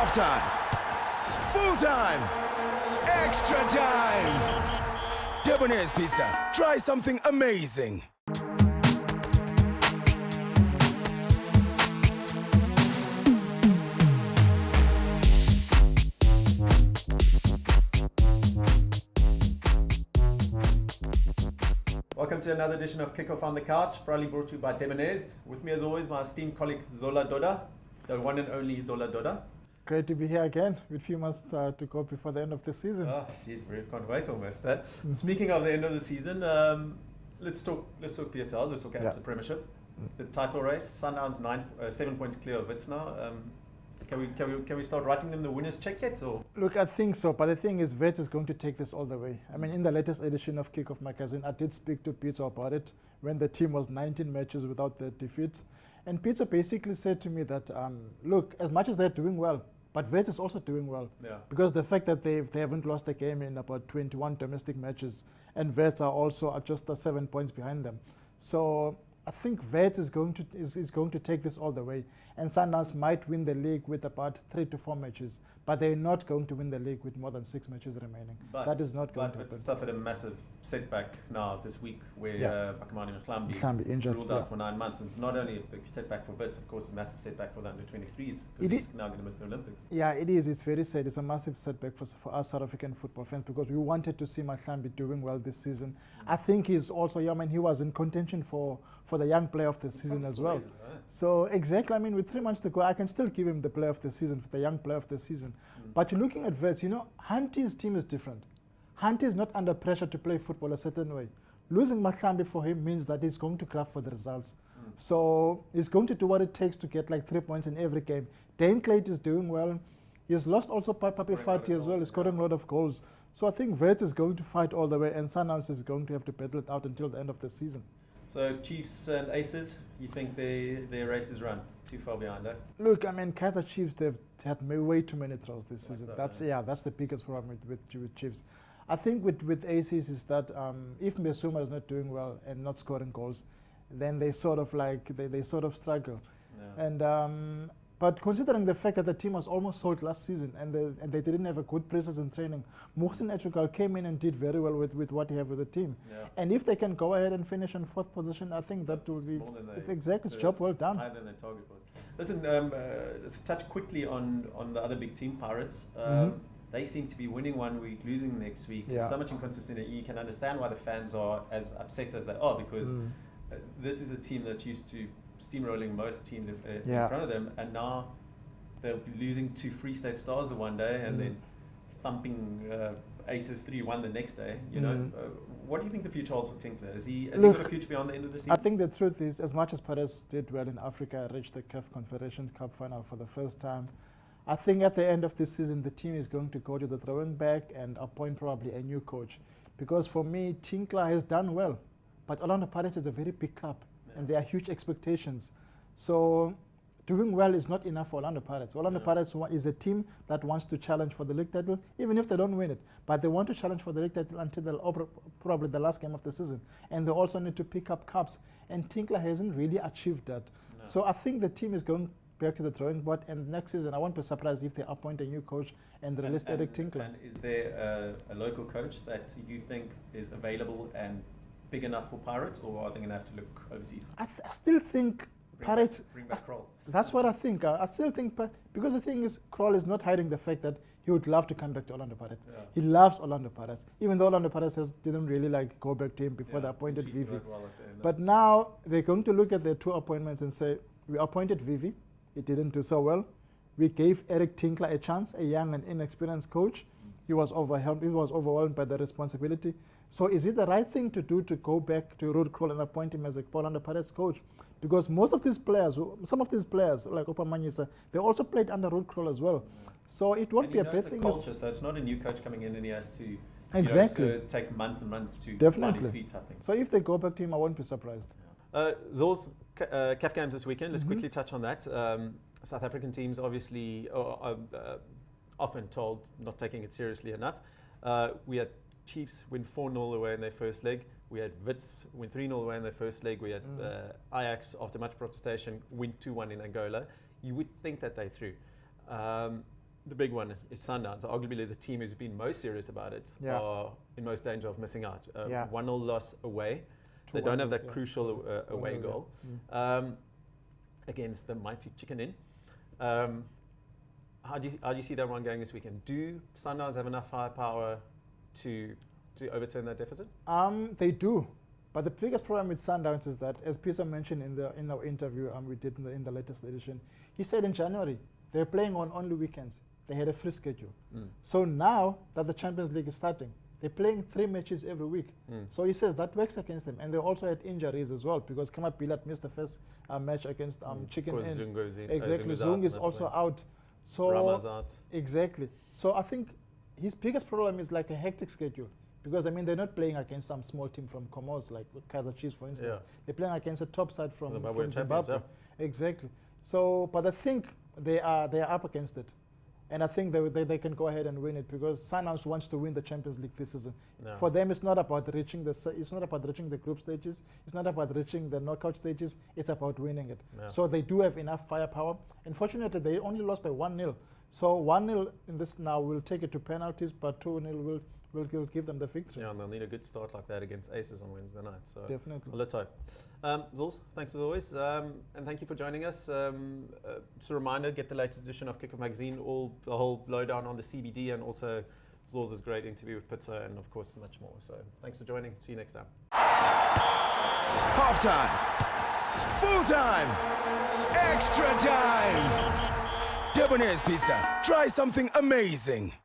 Halftime. Full time. Extra time. Debonair's Pizza. Try something amazing. Welcome to another edition of Kickoff on the Couch, proudly brought to you by Debonair's. With me as always, my esteemed colleague Zola Doda, the one and only Zola Doda. Great to be here again with a few months to go before the end of the season. Oh, jeez, we can't wait almost. Speaking of the end of the season, let's talk PSL, let's talk ABSA Premiership. The title race, Sundowns 7 points clear of Wits now. Can we start writing them the winner's check yet? Or? Look, I think so, but the thing is, Wits is going to take this all the way. I mean, in the latest edition of Kickoff magazine, I did speak to Peter about it when the team was 19 matches without the defeat. And Peter basically said to me that, look, as much as they're doing well, but Wits is also doing well. Yeah. Because the fact that they haven't lost a game in about 21 domestic matches, and Wits are also just 7 points behind them. So I think Wits is going to take this all the way. And Sundowns might win the league with about 3 to 4 matches, but they're not going to win the league with more than 6 matches remaining. That is not going to happen. But suffered a massive setback now this week where Bakamani Mhlambi injured, ruled out for 9 months. And it's not only a big setback for Wits, of course, a massive setback for the under-23s because he's now going to miss the Olympics. Yeah, it is. It's very sad. It's a massive setback for us South African football fans because we wanted to see Mhlambi doing well this season. I think he's also, he was in contention for the young player of the season as well. So exactly, with 3 months to go, I can still give him the player of the season, for the young player of the season. But you're looking at Wits, Hunty's team is different. Hunty is not under pressure to play football a certain way. Losing Mhlambi for him means that he's going to grab for the results. So he's going to do what it takes to get like 3 points in every game. Dane Clayton is doing well. He's lost also Papi Fati as well. He's scoring a lot of goals. So I think Wits is going to fight all the way, and Sundowns is going to have to battle it out until the end of the season. So Chiefs and Aces, you think their race is run too far behind, eh? Look, Kaizer Chiefs, they've had way too many throws this season. That's the biggest problem with Chiefs. I think with Aces is that if Mbesuma is not doing well and not scoring goals, then they sort of struggle. Yeah. And but considering the fact that the team was almost sold last season and they didn't have a good pre-season training, Mohsin Etrukal came in and did very well with what he had with the team. Yeah. And if they can go ahead and finish in 4th position, I think that will be exactly it's job well done. Higher than their target was. Listen, let's touch quickly on the other big team, Pirates. They seem to be winning one week, losing the next week. Yeah. So much inconsistency. You can understand why the fans are as upset as they are because this is a team that's used to steamrolling most teams in front of them, and now they'll be losing to Free State Stars the one day and then thumping Aces 3-1 the next day. What do you think the future holds for Tinkler? Has he got a future beyond the end of the season? I think the truth is, as much as Perez did well in Africa, reached the CAF Confederations Cup final for the first time, I think at the end of this season the team is going to go to the throwing back and appoint probably a new coach. Because for me, Tinkler has done well, but Orlando Pirates is a very big club. And there are huge expectations. So doing well is not enough for Orlando Pirates. Orlando Pirates is a team that wants to challenge for the league title, even if they don't win it. But they want to challenge for the league title until probably the last game of the season. And they also need to pick up cups. And Tinkler hasn't really achieved that. No. So I think the team is going back to the drawing board. And next season, I won't be surprised if they appoint a new coach and release Eric Tinkler. And is there a local coach that you think is available and big enough for Pirates, or are they going to have to look overseas? I still think Pirates. Bring back Kroll. That's what I think. I still think, because the thing is, Kroll is not hiding the fact that he would love to come back to Orlando Pirates. Yeah. He loves Orlando Pirates, even though Orlando Pirates didn't really go back to him before they appointed Vivi. But now they're going to look at their 2 appointments and say, we appointed Vivi, he didn't do so well. We gave Eric Tinkler a chance, a young and inexperienced coach. He was overwhelmed by the responsibility. So is it the right thing to do to go back to Ruud Krol and appoint him as a Orlando Pirates coach? Because most of these players, some of these players, like Opamanyisa, they also played under Ruud Krol as well. So it won't be a bad thing. Culture, so it's not a new coach coming in and he has to take months and months to find his feet, I think. So if they go back to him, I won't be surprised. Zor's CAF games this weekend, let's quickly touch on that. South African teams obviously are often told not taking it seriously enough. We had Chiefs win 4-0 away in their first leg. We had Wits win 3-0 away in their first leg. We had Ajax, after much protestation, win 2-1 in Angola. You would think that they're through. the big one is Sundowns. Arguably the team who's been most serious about it are in most danger of missing out. 1-0 loss away. They don't have that crucial away goal against the mighty Chicken Inn. How do you see that one going this weekend? Do Sundowns have enough firepower to overturn that deficit? They do. But the biggest problem with Sundowns is that, as Peter mentioned in our interview we did in the latest edition, he said in January they're playing on only weekends. They had a free schedule. So now that the Champions League is starting, they're playing 3 matches every week. So he says that works against them. And they also had injuries as well, because Kama Bilal missed the first match against Chicken Inn. Zungo's in. Exactly, Zung is also out. So Rama's out. Exactly. So I think his biggest problem is like a hectic schedule. Because, I mean, they're not playing against some small team from Comoros, like Kaizer Chiefs, for instance. They're playing against a top side from Zimbabwe. Exactly. So, but I think they are up against it. And I think they can go ahead and win it, because Sundowns wants to win the Champions League this season. For them, it's not about reaching the group stages. It's not about reaching the knockout stages. It's about winning it. So they do have enough firepower. Unfortunately, they only lost by 1-0. So 1-0 in this now will take it to penalties, but 2-0 will give them the victory. Yeah, and they'll need a good start like that against Aces on Wednesday night. So definitely. Well, let's hope. Zors, thanks as always, and thank you for joining us. Just a reminder, get the latest edition of Kickoff magazine, the whole lowdown on the CBD, and also Zors' great interview with Pizza, and of course much more. So thanks for joining. See you next time. Half time. Full time. Extra time. Debonair's Pizza. Try something amazing.